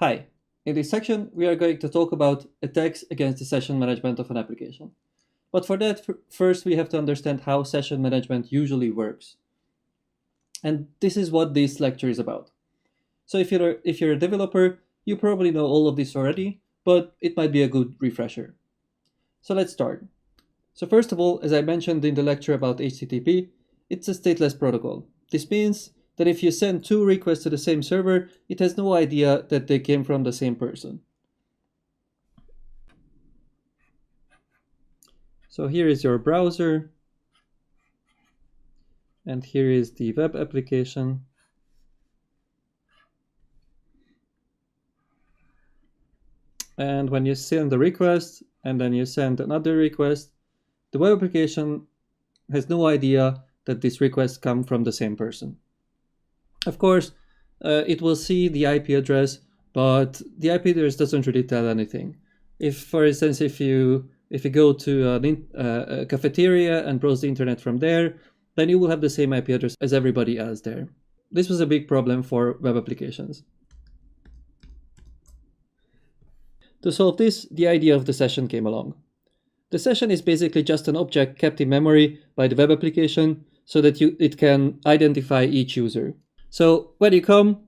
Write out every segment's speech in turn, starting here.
Hi, in this section we are going to talk about attacks against the session management of an application. But for that, first we have to understand how session management usually works. And this is what this lecture is about. So if you're a developer, you probably know all of this already, but it might be a good refresher. So let's start. So first of all, as I mentioned in the lecture about HTTP, it's a stateless protocol. This means that if you send two requests to the same server, it has no idea that they came from the same person. So here is your browser, and here is the web application. And when you send a request, and then you send another request, the web application has no idea that this request come from the same person. Of course, it will see the IP address, but the IP address doesn't really tell anything. If, for instance, if you go to a cafeteria and browse the internet from there, then you will have the same IP address as everybody else there. This was a big problem for web applications. To solve this, the idea of the session came along. The session is basically just an object kept in memory by the web application so that it can identify each user. So when you come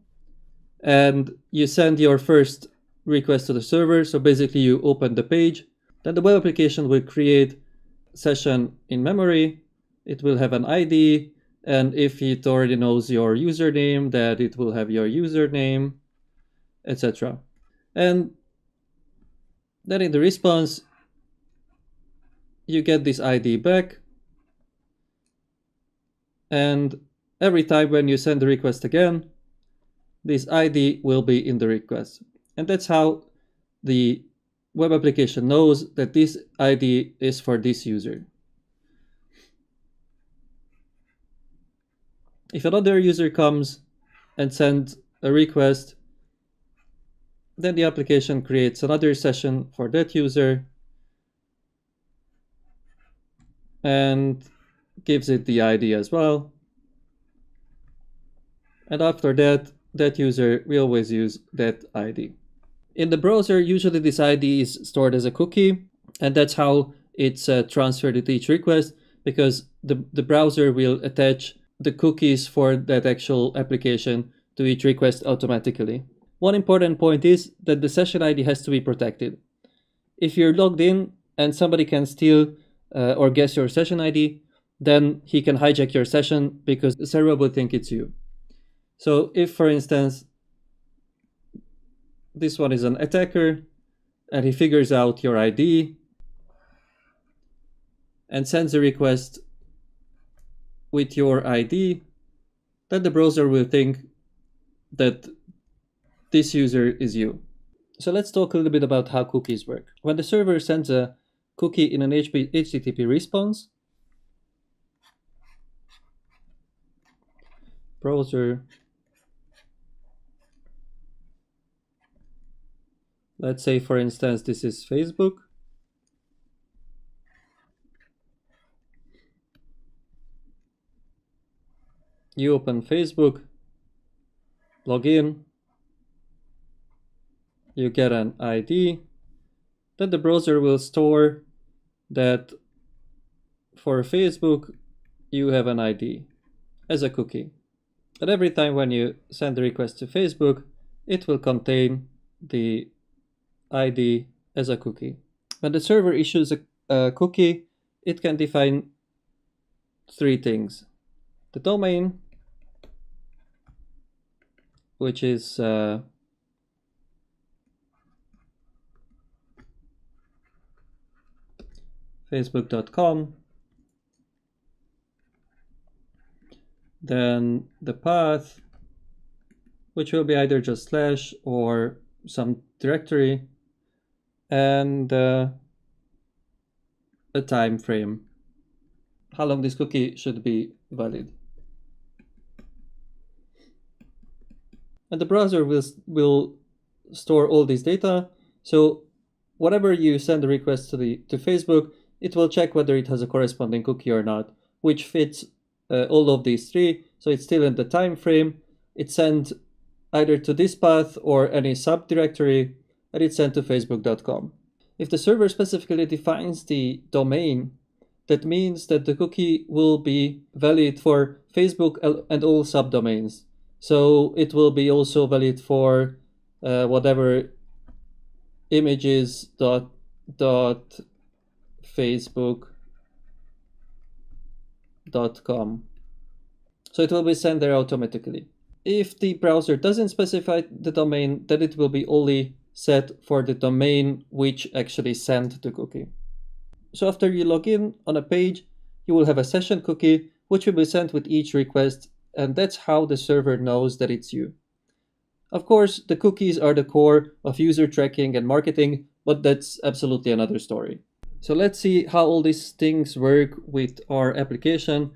and you send your first request to the server, so basically you open the page, then the web application will create a session in memory. It will have an ID, and if it already knows your username, that it will have your username, etc. And then in the response, you get this ID back, and every time when you send the request again, this ID will be in the request. And that's how the web application knows that this ID is for this user. If another user comes and sends a request, then the application creates another session for that user and gives it the ID as well. And after that, that user will always use that ID. In the browser, usually this ID is stored as a cookie, and that's how it's transferred to each request, because the browser will attach the cookies for that actual application to each request automatically. One important point is that the session ID has to be protected. If you're logged in and somebody can steal or guess your session ID, then he can hijack your session because the server will think it's you. So if, for instance, this one is an attacker and he figures out your ID and sends a request with your ID, then the browser will think that this user is you. So let's talk a little bit about how cookies work. When the server sends a cookie in an HTTP response, browser, let's say for instance this is Facebook. You open Facebook, log in, you get an ID, then the browser will store that for Facebook you have an ID as a cookie. And every time when you send a request to Facebook, it will contain the ID as a cookie. When the server issues a cookie, it can define three things. The domain, which is facebook.com, then the path, which will be either just slash or some directory, and a time frame, how long this cookie should be valid. And the browser will store all this data. So whenever you send a request to Facebook, it will check whether it has a corresponding cookie or not, which fits all of these three. So it's still in the time frame. It sends either to this path or any subdirectory, and it's sent to facebook.com. If the server specifically defines the domain, that means that the cookie will be valid for Facebook and all subdomains. So it will be also valid for whatever images.facebook.com. So it will be sent there automatically. If the browser doesn't specify the domain, then it will be only set for the domain which actually sent the cookie. So after you log in on a page, you will have a session cookie which will be sent with each request, and that's how the server knows that it's you. Of course, the cookies are the core of user tracking and marketing, but that's absolutely another story. So let's see how all these things work with our application,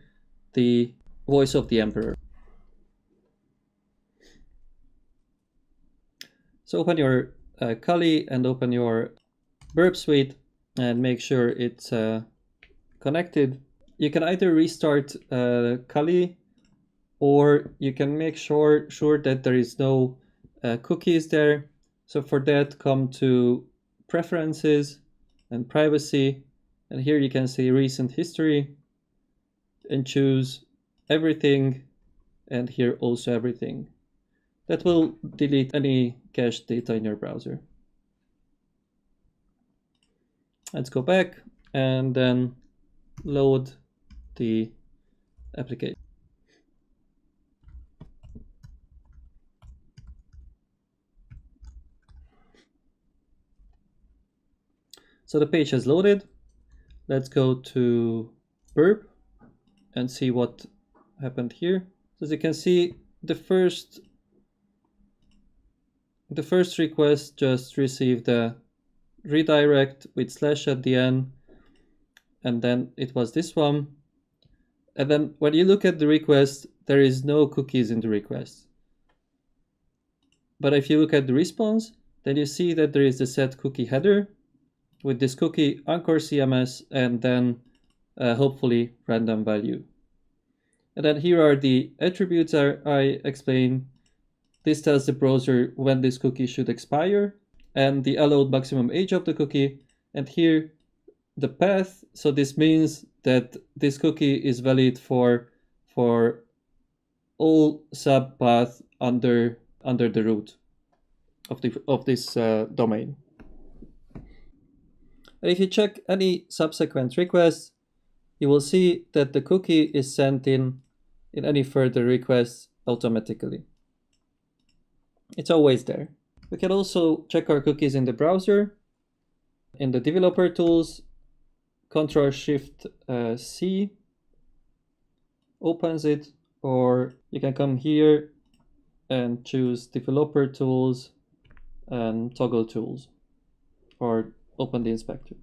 the Voice of the Emperor. So open your Kali and open your Burp Suite and make sure it's connected. You can either restart Kali, or you can make sure that there is no cookies there. So for that, come to Preferences and Privacy, and here you can see Recent History and choose Everything, and here also Everything. That will delete any cached data in your browser. Let's go back and then load the application. So the page has loaded. Let's go to Burp and see what happened here. So as you can see, the first request just received a redirect with / at the end, and then it was this one. And then when you look at the request, there is no cookies in the request. But if you look at the response, then you see that there is the set cookie header with this cookie Anchor CMS and then hopefully random value. And then here are the attributes I explained. This tells the browser when this cookie should expire and the allowed maximum age of the cookie. And here the path. So this means that this cookie is valid for all subpaths under the root of this domain. And if you check any subsequent requests, you will see that the cookie is sent in any further requests automatically. It's always there. We can also check our cookies in the browser. In the developer tools, Ctrl+Shift+C opens it, or you can come here and choose developer tools and toggle tools, or open the inspector.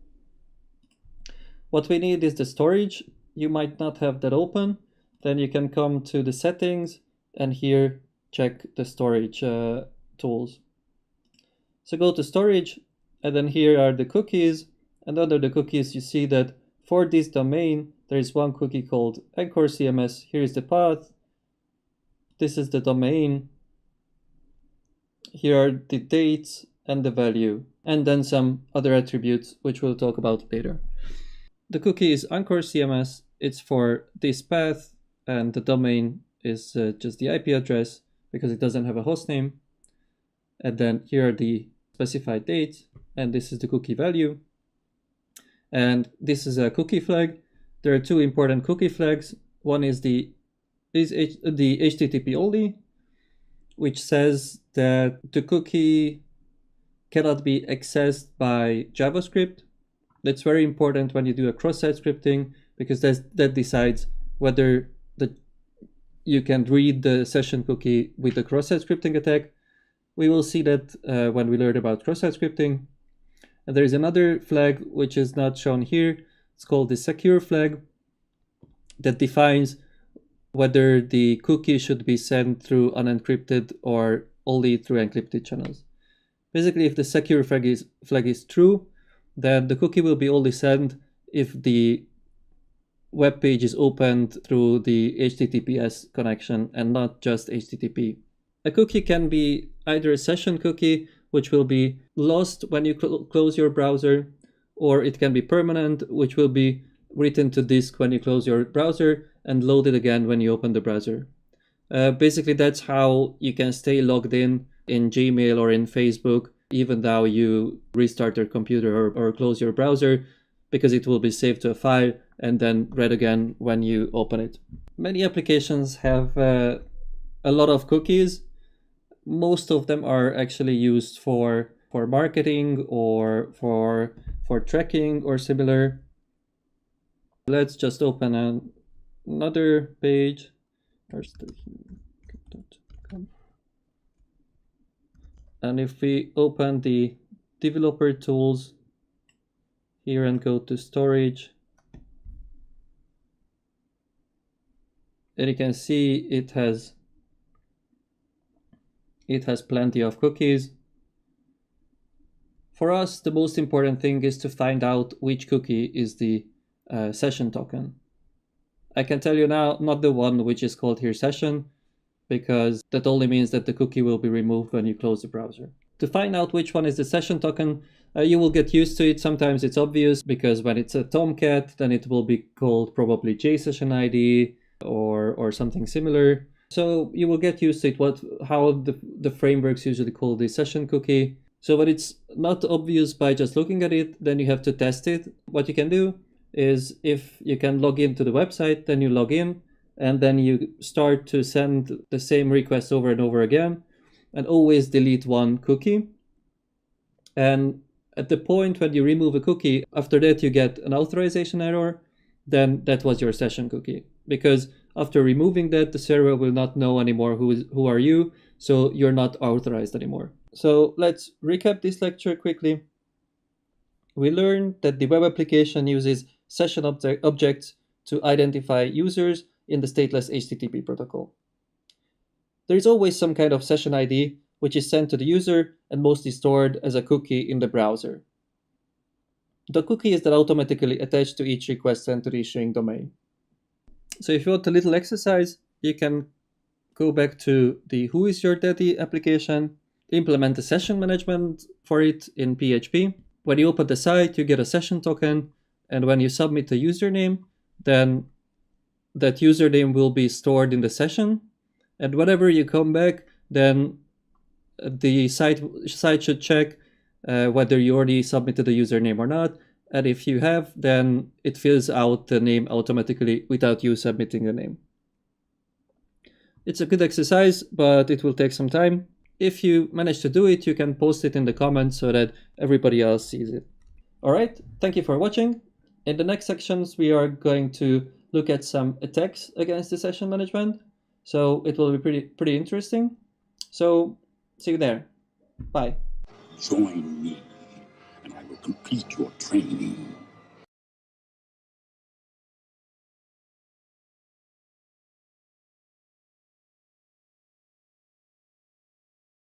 What we need is the storage. You might not have that open. Then you can come to the settings and here check the storage tools. So go to storage, and then here are the cookies, and under the cookies you see that for this domain there is one cookie called Anchor CMS. Here is the path, this is the domain, here are the dates and the value, and then some other attributes which we'll talk about later. The cookie is Anchor CMS, it's for this path, and the domain is just the IP address because it doesn't have a host name. And then here are the specified dates, and this is the cookie value. And this is a cookie flag. There are two important cookie flags. One is the HTTP only, which says that the cookie cannot be accessed by JavaScript. That's very important when you do a cross-site scripting, because that decides whether you can read the session cookie with the cross-site scripting attack. We will see that when we learn about cross-site scripting. And there is another flag which is not shown here. It's called the secure flag, that defines whether the cookie should be sent through unencrypted or only through encrypted channels. Basically, if the secure flag is true, then the cookie will be only sent if the web page is opened through the HTTPS connection and not just HTTP. A cookie can be either a session cookie, which will be lost when you close your browser, or it can be permanent, which will be written to disk when you close your browser and loaded again when you open the browser. Basically, that's how you can stay logged in Gmail or in Facebook, even though you restart your computer or close your browser, because it will be saved to a file and then read again when you open it. Many applications have a lot of cookies. Most of them are actually used for marketing or for tracking or similar. Let's just open another page. And if we open the developer tools here and go to storage, and you can see it has plenty of cookies. For us, the most important thing is to find out which cookie is the session token. I can tell you now, not the one which is called here session, because that only means that the cookie will be removed when you close the browser. To find out which one is the session token, you will get used to it. Sometimes it's obvious, because when it's a Tomcat, then it will be called probably JSessionID or something similar. So you will get used to it, how the frameworks usually call the session cookie. So when it's not obvious by just looking at it, then you have to test it. What you can do is, if you can log into the website, then you log in, and then you start to send the same request over and over again, and always delete one cookie. And at the point when you remove a cookie, after that you get an authorization error, then that was your session cookie. Because after removing that, the server will not know anymore who are you, so you're not authorized anymore. So let's recap this lecture quickly. We learned that the web application uses session objects to identify users in the stateless HTTP protocol. There is always some kind of session ID which is sent to the user and mostly stored as a cookie in the browser. The cookie is then automatically attached to each request sent to the issuing domain. So if you want a little exercise, you can go back to the Who is Your Daddy application, implement the session management for it in PHP. When you open the site, you get a session token, and when you submit a username, then that username will be stored in the session. And whenever you come back, then the site should check whether you already submitted a username or not. And if you have, then it fills out the name automatically without you submitting the name. It's a good exercise, but it will take some time. If you manage to do it, you can post it in the comments so that everybody else sees it. All right, thank you for watching. In the next sections, we are going to look at some attacks against the session management. So it will be pretty interesting. So see you there. Bye. Join me, and I will complete your training.